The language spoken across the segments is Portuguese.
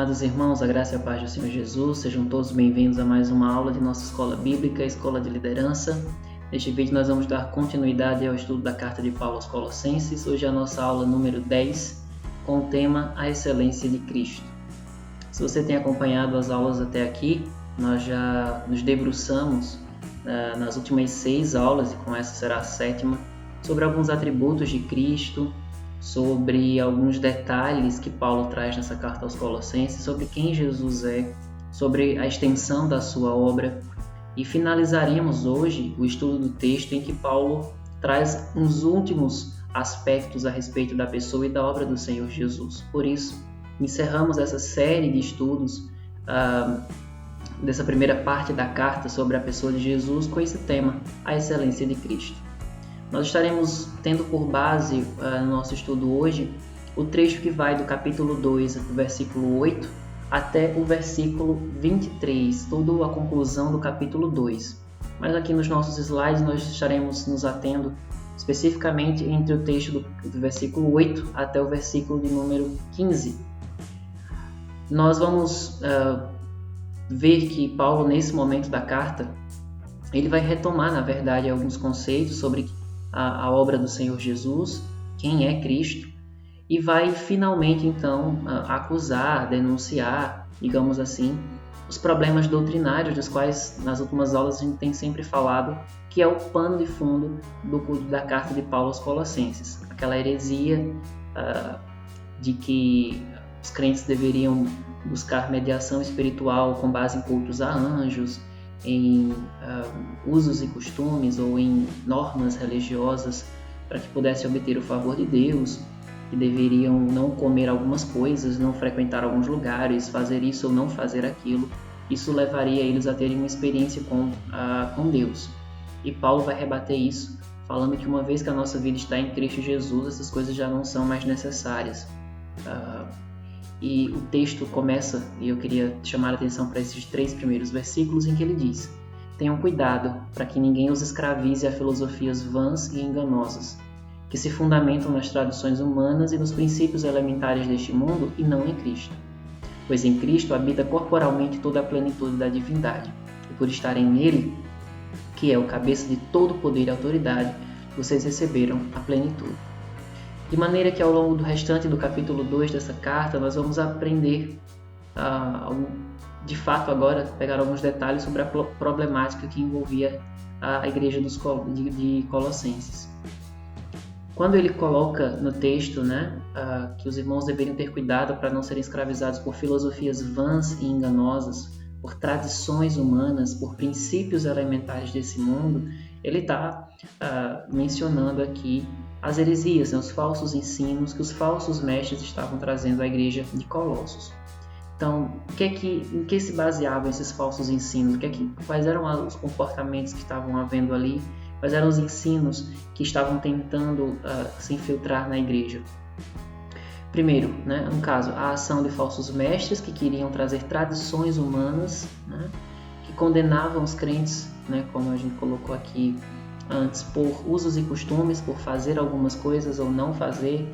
Amados irmãos, a graça e a paz do Senhor Jesus, sejam todos bem-vindos a mais uma aula de nossa Escola Bíblica, Escola de Liderança. Neste vídeo nós vamos dar continuidade ao estudo da Carta de Paulo aos Colossenses. Hoje é a nossa aula número 10, com o tema A Excelência de Cristo. Se você tem acompanhado as aulas até aqui, nós já nos debruçamos nas últimas 6 aulas, e com essa será a 7ª, sobre alguns atributos de Cristo, sobre alguns detalhes que Paulo traz nessa carta aos Colossenses, sobre quem Jesus é, sobre a extensão da sua obra. E finalizaremos hoje o estudo do texto em que Paulo traz uns últimos aspectos a respeito da pessoa e da obra do Senhor Jesus. Por isso, encerramos essa série de estudos dessa primeira parte da carta sobre a pessoa de Jesus com esse tema, a excelência de Cristo. Nós estaremos tendo por base no nosso estudo hoje o trecho que vai do capítulo 2, do versículo 8, até o versículo 23, toda a conclusão do capítulo 2. Mas aqui nos nossos slides nós estaremos nos atendo especificamente entre o texto do versículo 8 até o versículo de número 15. Nós vamos ver que Paulo, nesse momento da carta, ele vai retomar, na verdade, alguns conceitos sobre a obra do Senhor Jesus, quem é Cristo, e vai finalmente então acusar, denunciar, digamos assim, os problemas doutrinários dos quais nas últimas aulas a gente tem sempre falado, que é o pano de fundo da carta de Paulo aos Colossenses, aquela heresia de que os crentes deveriam buscar mediação espiritual com base em cultos a anjos, em usos e costumes ou em normas religiosas para que pudessem obter o favor de Deus, que deveriam não comer algumas coisas, não frequentar alguns lugares, fazer isso ou não fazer aquilo. Isso levaria eles a terem uma experiência com Deus. E Paulo vai rebater isso, falando que uma vez que a nossa vida está em Cristo Jesus, essas coisas já não são mais necessárias. E o texto começa, e eu queria chamar a atenção para esses 3 primeiros versículos, em que ele diz: tenham cuidado para que ninguém os escravize a filosofias vãs e enganosas, que se fundamentam nas tradições humanas e nos princípios elementares deste mundo e não em Cristo. Pois em Cristo habita corporalmente toda a plenitude da divindade, e por estarem nele, que é o cabeça de todo poder e autoridade, vocês receberam a plenitude. De maneira que ao longo do restante do capítulo 2 dessa carta, nós vamos aprender, de fato agora, pegar alguns detalhes sobre a problemática que envolvia a igreja de Colossenses. Quando ele coloca no texto que os irmãos deveriam ter cuidado para não serem escravizados por filosofias vãs e enganosas, por tradições humanas, por princípios elementares desse mundo, ele está mencionando aqui as heresias, os falsos ensinos que os falsos mestres estavam trazendo à igreja de Colossos. Então, em que se baseavam esses falsos ensinos? Quais eram os comportamentos que estavam havendo ali? Quais eram os ensinos que estavam tentando se infiltrar na igreja? Primeiro, no caso, a ação de falsos mestres que queriam trazer tradições humanas, que condenavam os crentes, como a gente colocou aqui antes, por usos e costumes, por fazer algumas coisas ou não fazer.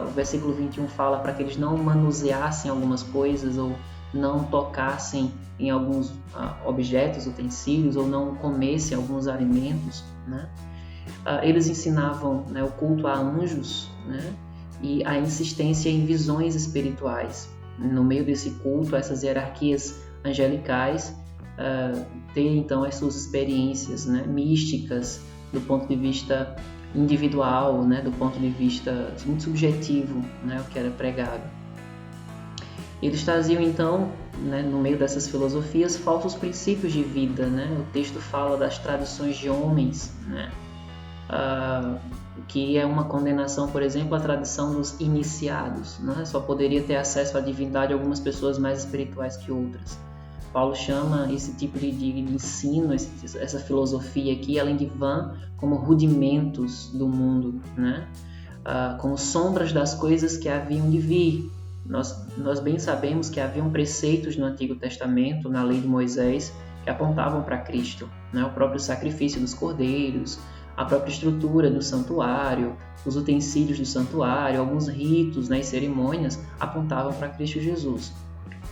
O versículo 21 fala para que eles não manuseassem algumas coisas ou não tocassem em alguns objetos, utensílios, ou não comessem alguns alimentos. Eles ensinavam o culto a anjos, e a insistência em visões espirituais. No meio desse culto, essas hierarquias angelicais ter então as suas experiências místicas do ponto de vista individual, do ponto de vista muito subjetivo, o que era pregado. Eles traziam então, no meio dessas filosofias, falsos princípios de vida. O texto fala das tradições de homens, que é uma condenação, por exemplo, à tradição dos iniciados. Só poderia ter acesso à divindade algumas pessoas mais espirituais que outras. Paulo chama esse tipo de ensino, essa filosofia aqui, além de vã, como rudimentos do mundo, como sombras das coisas que haviam de vir. Nós bem sabemos que haviam preceitos no Antigo Testamento, na lei de Moisés, que apontavam para Cristo, o próprio sacrifício dos cordeiros, a própria estrutura do santuário, os utensílios do santuário, alguns ritos e cerimônias apontavam para Cristo Jesus.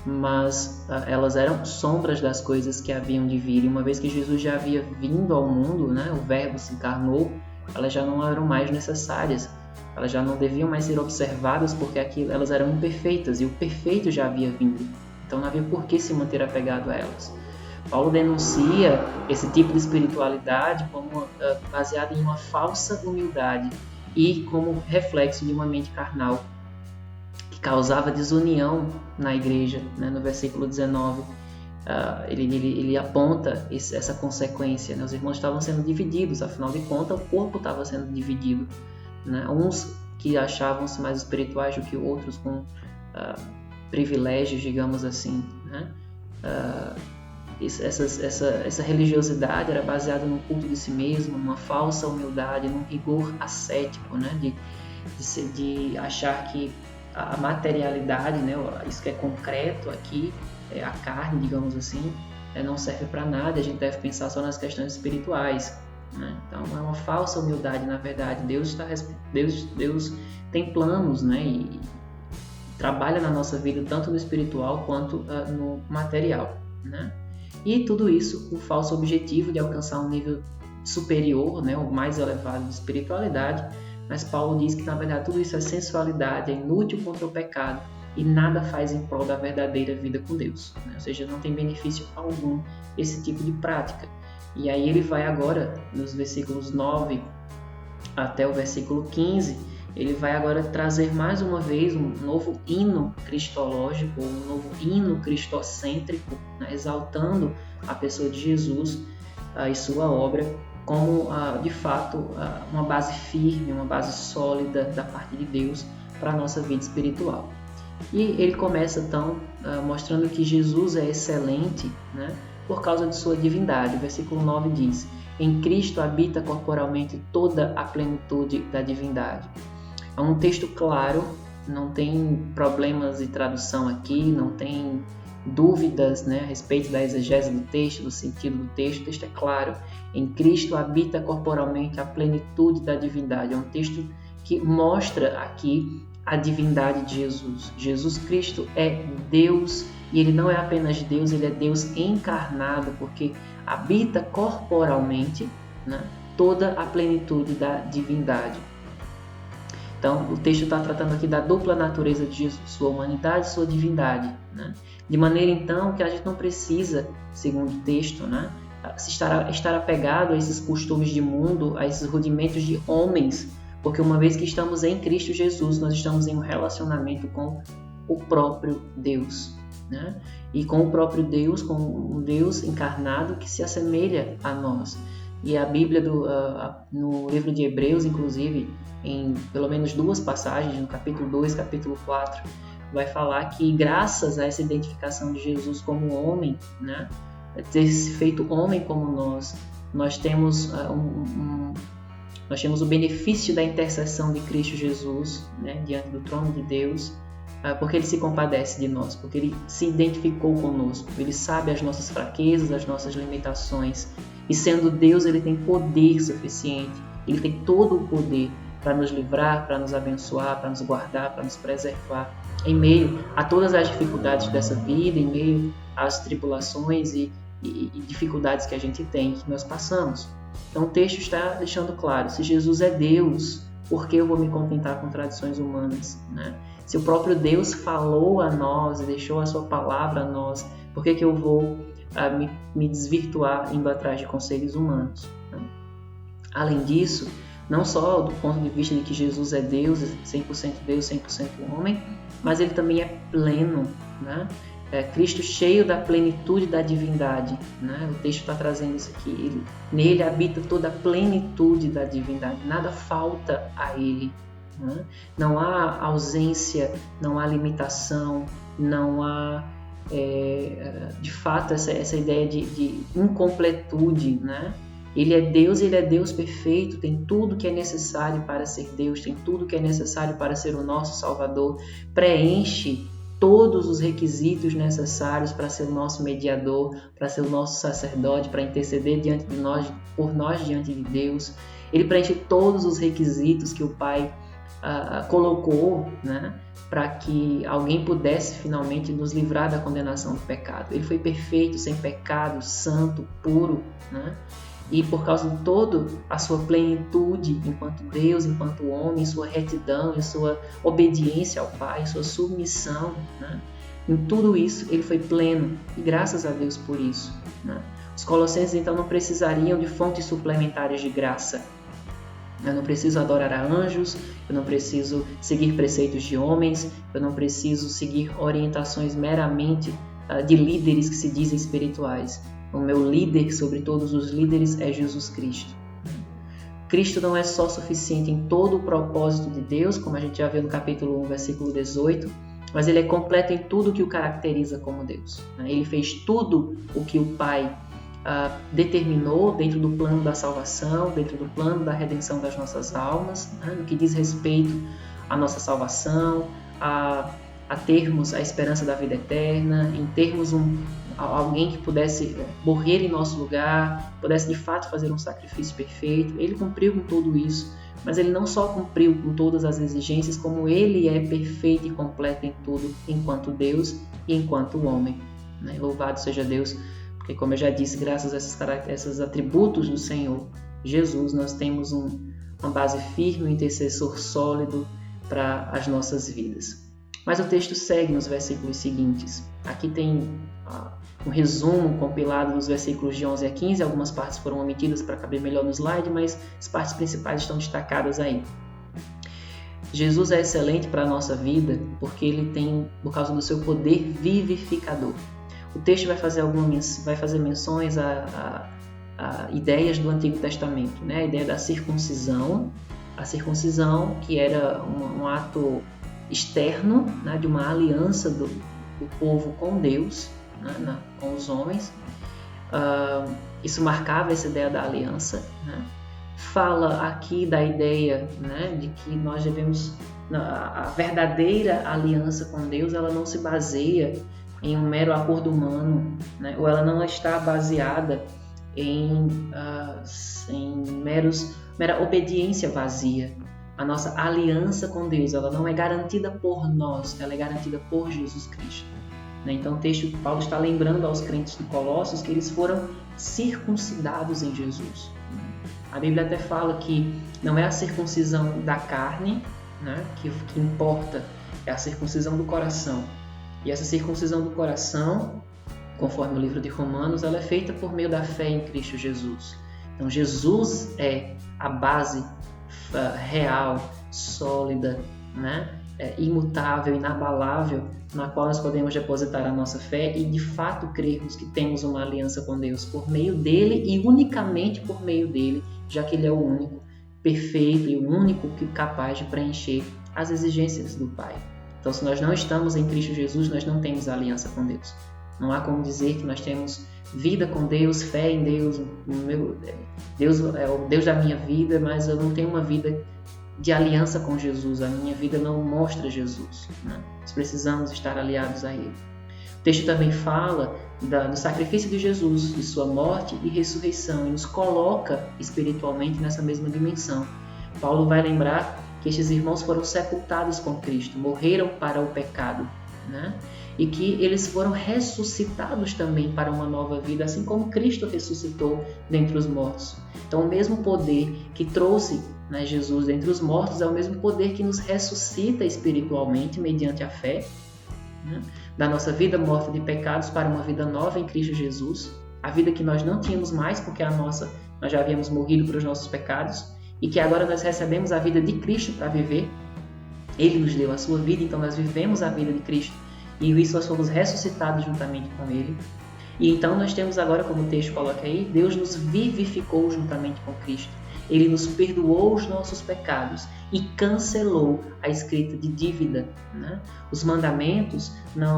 mas elas eram sombras das coisas que haviam de vir. E uma vez que Jesus já havia vindo ao mundo, né, o Verbo se encarnou, elas já não eram mais necessárias, elas já não deviam mais ser observadas, porque elas eram imperfeitas e o perfeito já havia vindo. Então não havia por que se manter apegado a elas. Paulo denuncia esse tipo de espiritualidade como baseada em uma falsa humildade e como reflexo de uma mente carnal que causava desunião na igreja, né? No versículo 19, ele aponta essa consequência, né? Os irmãos estavam sendo divididos, afinal de contas o corpo estava sendo dividido, né? Uns que achavam-se mais espirituais do que outros, com privilégios, digamos assim, né? Essa religiosidade era baseada no culto de si mesmo, numa falsa humildade, num rigor ascético, né? de achar que a materialidade, né? Isso que é concreto aqui, a carne, digamos assim, não serve para nada, a gente deve pensar só nas questões espirituais, né? Então é uma falsa humildade, na verdade. Deus tem planos, né? E trabalha na nossa vida tanto no espiritual quanto no material, né? E tudo isso com o falso objetivo de alcançar um nível superior, né, o mais elevado de espiritualidade, mas Paulo diz que na verdade tudo isso é sensualidade, é inútil contra o pecado e nada faz em prol da verdadeira vida com Deus, né? Ou seja, não tem benefício algum esse tipo de prática. E aí ele vai agora, nos versículos 9 até o versículo 15, ele vai agora trazer mais uma vez um novo hino cristológico, um novo hino cristocêntrico, né, exaltando a pessoa de Jesus e sua obra como, de fato, uma base firme, uma base sólida da parte de Deus para a nossa vida espiritual. E ele começa, então, mostrando que Jesus é excelente, né, por causa de sua divindade. O versículo 9 diz: em Cristo habita corporalmente toda a plenitude da divindade. É um texto claro, não tem problemas de tradução aqui, não tem dúvidas, né, a respeito da exegese do texto, do sentido do texto. O texto é claro. Em Cristo habita corporalmente a plenitude da divindade. É um texto que mostra aqui a divindade de Jesus. Jesus Cristo é Deus e ele não é apenas Deus, ele é Deus encarnado, porque habita corporalmente, né, toda a plenitude da divindade. Então, o texto está tratando aqui da dupla natureza de Jesus, sua humanidade e sua divindade, né? De maneira, então, que a gente não precisa, segundo o texto, né, estar apegado a esses costumes de mundo, a esses rudimentos de homens, porque uma vez que estamos em Cristo Jesus, nós estamos em um relacionamento com o próprio Deus, né? E com o próprio Deus, com um Deus encarnado que se assemelha a nós. E a Bíblia, no livro de Hebreus, inclusive, em pelo menos duas passagens, no capítulo 2 e capítulo 4, vai falar que graças a essa identificação de Jesus como homem, né, ter se feito homem como nós temos nós temos o benefício da intercessão de Cristo Jesus, né, diante do trono de Deus, porque Ele se compadece de nós, porque Ele se identificou conosco, Ele sabe as nossas fraquezas, as nossas limitações, e sendo Deus, Ele tem poder suficiente, Ele tem todo o poder para nos livrar, para nos abençoar, para nos guardar, para nos preservar em meio a todas as dificuldades dessa vida, em meio às tribulações e dificuldades que a gente tem, que nós passamos. Então o texto está deixando claro, se Jesus é Deus, por que eu vou me contentar com tradições humanas, né? Se o próprio Deus falou a nós e deixou a sua palavra a nós, por que eu vou me desvirtuar indo atrás de conselhos humanos, né? Além disso, não só do ponto de vista de que Jesus é Deus, 100% Deus, 100% homem, mas ele também é pleno, né? Cristo cheio da plenitude da divindade, né? O texto está trazendo isso aqui. Nele habita toda a plenitude da divindade, nada falta a ele, né? Não há ausência, não há limitação, não há, de fato, essa ideia de incompletude, né? Ele é Deus e Ele é Deus perfeito, tem tudo que é necessário para ser Deus, tem tudo que é necessário para ser o nosso Salvador, preenche todos os requisitos necessários para ser o nosso mediador, para ser o nosso sacerdote, para interceder diante de nós, por nós diante de Deus. Ele preenche todos os requisitos que o Pai colocou, né, para que alguém pudesse finalmente nos livrar da condenação do pecado. Ele foi perfeito, sem pecado, santo, puro, né? E por causa de toda a sua plenitude enquanto Deus, enquanto homem, sua retidão, sua obediência ao Pai, sua submissão, né? Em tudo isso ele foi pleno e graças a Deus por isso, né? Os colossenses então não precisariam de fontes suplementares de graça. Eu não preciso adorar a anjos, eu não preciso seguir preceitos de homens, eu não preciso seguir orientações meramente de líderes que se dizem espirituais. O meu líder sobre todos os líderes é Jesus Cristo. Cristo não é só suficiente em todo o propósito de Deus, como a gente já viu no capítulo 1, versículo 18, mas ele é completo em tudo que o caracteriza como Deus. Ele fez tudo o que o Pai determinou dentro do plano da salvação, dentro do plano da redenção das nossas almas, né, no que diz respeito à nossa salvação, a termos a esperança da vida eterna, em termos alguém que pudesse morrer em nosso lugar, pudesse de fato fazer um sacrifício perfeito. Ele cumpriu com tudo isso, mas ele não só cumpriu com todas as exigências, como ele é perfeito e completo em tudo, enquanto Deus e enquanto homem. Né? Louvado seja Deus, porque como eu já disse, graças a esses atributos do Senhor Jesus, nós temos uma base firme, um intercessor sólido para as nossas vidas. Mas o texto segue nos versículos seguintes. Aqui tem um resumo compilado dos versículos de 11 a 15. Algumas partes foram omitidas para caber melhor no slide, mas as partes principais estão destacadas aí. Jesus é excelente para a nossa vida porque ele tem, por causa do seu poder vivificador. O texto vai fazer menções a ideias do Antigo Testamento, né? A ideia da circuncisão, a circuncisão que era um ato externo, né, de uma aliança do povo com Deus, né, com os homens. Isso marcava essa ideia da aliança, né? Fala aqui da ideia, né, de que nós devemos, a verdadeira aliança com Deus, ela não se baseia em um mero acordo humano, né, ou ela não está baseada em mera obediência vazia. A nossa aliança com Deus, ela não é garantida por nós, ela é garantida por Jesus Cristo. Então o texto, Paulo está lembrando aos crentes de Colossos que eles foram circuncidados em Jesus. A Bíblia até fala que não é a circuncisão da carne, né, que importa, é a circuncisão do coração. E essa circuncisão do coração, conforme o livro de Romanos, ela é feita por meio da fé em Cristo Jesus. Então Jesus é a base real, sólida, né? Imutável, inabalável, na qual nós podemos depositar a nossa fé e de fato crermos que temos uma aliança com Deus por meio dele e unicamente por meio dele, já que ele é o único perfeito e o único capaz de preencher as exigências do Pai. Então, se nós não estamos em Cristo Jesus, nós não temos aliança com Deus. Não há como dizer que nós temos vida com Deus, fé em Deus, Deus é o Deus da minha vida, mas eu não tenho uma vida de aliança com Jesus, a minha vida não mostra Jesus, né? Nós precisamos estar aliados a Ele. O texto também fala do sacrifício de Jesus, de sua morte e ressurreição, e nos coloca espiritualmente nessa mesma dimensão. Paulo vai lembrar que estes irmãos foram sepultados com Cristo, morreram para o pecado, né? E que eles foram ressuscitados também para uma nova vida, assim como Cristo ressuscitou dentre os mortos. Então, o mesmo poder que trouxe, né, Jesus dentre os mortos é o mesmo poder que nos ressuscita espiritualmente mediante a fé, né, da nossa vida morta de pecados para uma vida nova em Cristo Jesus, a vida que nós não tínhamos mais porque nós já havíamos morrido para os nossos pecados e que agora nós recebemos a vida de Cristo para viver. Ele nos deu a sua vida, então nós vivemos a vida de Cristo. E isso nós fomos ressuscitados juntamente com Ele. E então nós temos agora, como o texto coloca aí, Deus nos vivificou juntamente com Cristo. Ele nos perdoou os nossos pecados e cancelou a escrita de dívida, né? Os mandamentos,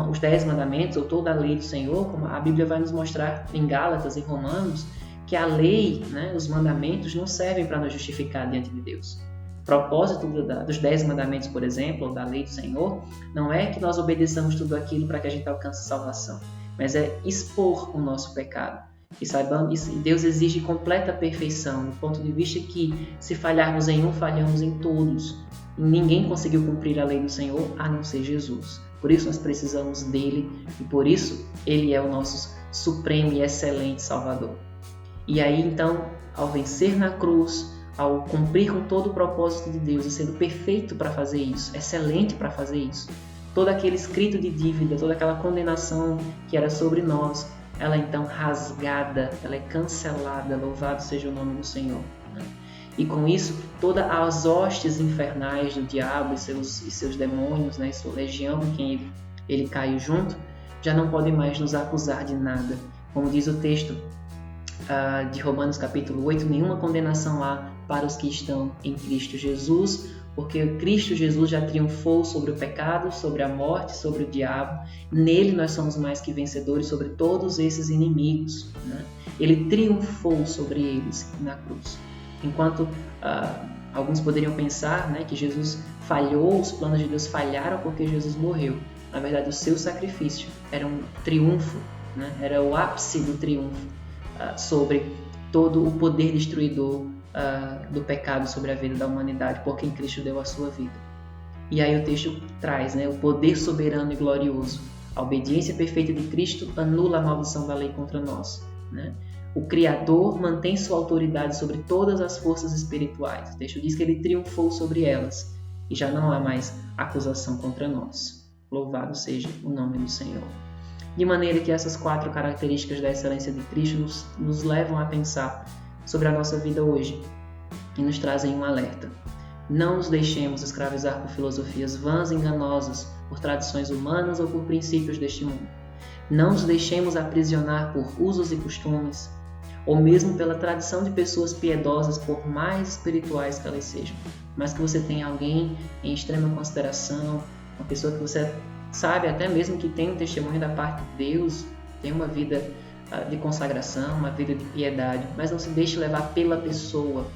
os 10 mandamentos, ou toda a lei do Senhor, como a Bíblia vai nos mostrar em Gálatas e Romanos, que a lei, né, os mandamentos não servem para nos justificar diante de Deus. O propósito dos 10 mandamentos, por exemplo, ou da lei do Senhor, não é que nós obedeçamos tudo aquilo para que a gente alcance salvação, mas é expor o nosso pecado. E saibamos, Deus exige completa perfeição, do ponto de vista que, se falharmos em um, falhamos em todos. Ninguém conseguiu cumprir a lei do Senhor a não ser Jesus. Por isso nós precisamos dele e por isso ele é o nosso supremo e excelente Salvador. E aí então, ao vencer na cruz, ao cumprir com todo o propósito de Deus e sendo perfeito para fazer isso, excelente para fazer isso, todo aquele escrito de dívida, toda aquela condenação que era sobre nós, ela é então rasgada, ela é cancelada, louvado seja o nome do Senhor. E com isso, todas as hostes infernais do diabo e seus demônios, e sua legião em quem ele caiu junto, já não podem mais nos acusar de nada. Como diz o texto de Romanos capítulo 8, nenhuma condenação há para os que estão em Cristo Jesus, porque Cristo Jesus já triunfou sobre o pecado, sobre a morte, sobre o diabo. Nele nós somos mais que vencedores sobre todos esses inimigos. Ele triunfou sobre eles na cruz. Enquanto alguns poderiam pensar que Jesus falhou, os planos de Deus falharam porque Jesus morreu. Na verdade, o seu sacrifício era um triunfo, era o ápice do triunfo sobre todo o poder destruidor do pecado sobre a vida da humanidade, por quem Cristo deu a sua vida. E aí o texto traz o poder soberano e glorioso. A obediência perfeita de Cristo anula a maldição da lei contra nós. O Criador mantém sua autoridade sobre todas as forças espirituais. O texto diz que ele triunfou sobre elas e já não há mais acusação contra nós. Louvado seja o nome do Senhor. De maneira que essas 4 características da excelência de Cristo nos levam a pensar sobre a nossa vida hoje e nos trazem um alerta. Não nos deixemos escravizar por filosofias vãs e enganosas, por tradições humanas ou por princípios deste mundo. Não nos deixemos aprisionar por usos e costumes, ou mesmo pela tradição de pessoas piedosas, por mais espirituais que elas sejam, mas que você tenha alguém em extrema consideração, uma pessoa que você sabe até mesmo que tem um testemunho da parte de Deus, tem uma vida de consagração, uma vida de piedade, mas não se deixe levar pela pessoa.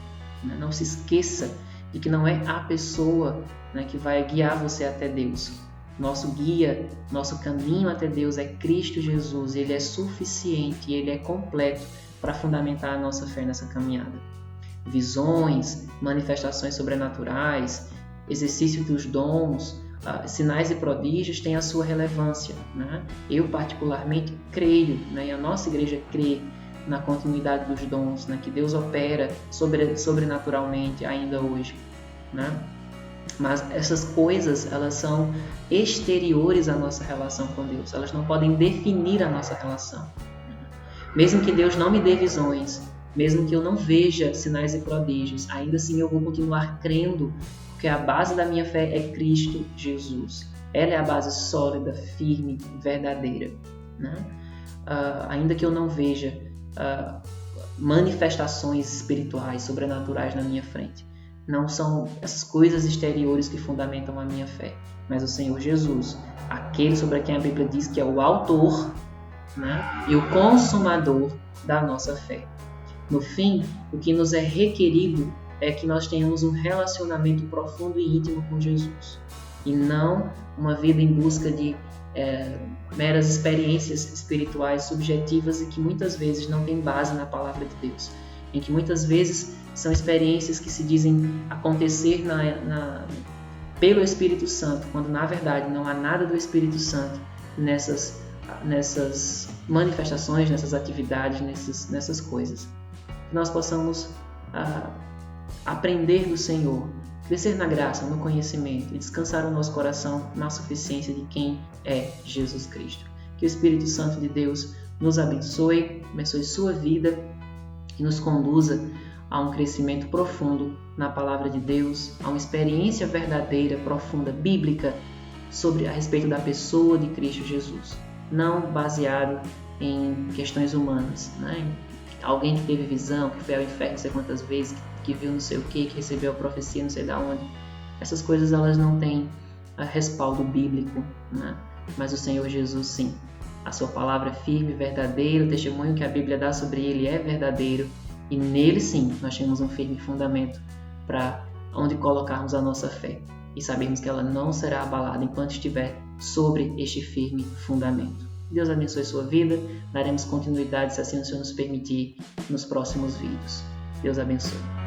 Não se esqueça de que não é a pessoa que vai guiar você até Deus. Nosso guia, nosso caminho até Deus é Cristo Jesus. Ele é suficiente, ele é completo para fundamentar a nossa fé nessa caminhada. Visões, manifestações sobrenaturais, exercício dos dons, sinais e prodígios têm a sua relevância. Eu particularmente creio, e a nossa igreja crê na continuidade dos dons, que Deus opera sobrenaturalmente ainda hoje. Mas essas coisas, elas são exteriores à nossa relação com Deus. Elas não podem definir a nossa relação. Mesmo que Deus não me dê visões, mesmo que eu não veja sinais e prodígios, ainda assim eu vou continuar crendo, porque a base da minha fé é Cristo Jesus. Ela é a base sólida, firme, verdadeira. Ainda que eu não veja manifestações espirituais, sobrenaturais na minha frente. Não são essas coisas exteriores que fundamentam a minha fé, mas o Senhor Jesus, aquele sobre quem a Bíblia diz que é o autor e o consumador da nossa fé. No fim, o que nos é requerido é que nós tenhamos um relacionamento profundo e íntimo com Jesus, e não uma vida em busca de meras experiências espirituais subjetivas e que muitas vezes não têm base na palavra de Deus, em que muitas vezes são experiências que se dizem acontecer pelo Espírito Santo, quando na verdade não há nada do Espírito Santo nessas manifestações, nessas atividades, nessas coisas. Que nós possamos aprender do Senhor, crescer na graça, no conhecimento e descansar o nosso coração na suficiência de quem é Jesus Cristo. Que o Espírito Santo de Deus nos abençoe sua vida e nos conduza a um crescimento profundo na palavra de Deus, a uma experiência verdadeira, profunda, bíblica a respeito da pessoa de Cristo Jesus, não baseado em questões humanas, Alguém que teve visão, que foi ao inferno não sei quantas vezes, que viu não sei o que recebeu a profecia não sei de onde. Essas coisas elas não têm respaldo bíblico, mas o Senhor Jesus sim. A sua palavra é firme, verdadeira, o testemunho que a Bíblia dá sobre ele é verdadeiro e nele sim nós temos um firme fundamento para onde colocarmos a nossa fé e sabemos que ela não será abalada enquanto estiver sobre este firme fundamento. Deus abençoe sua vida, daremos continuidade se assim o Senhor nos permitir nos próximos vídeos. Deus abençoe.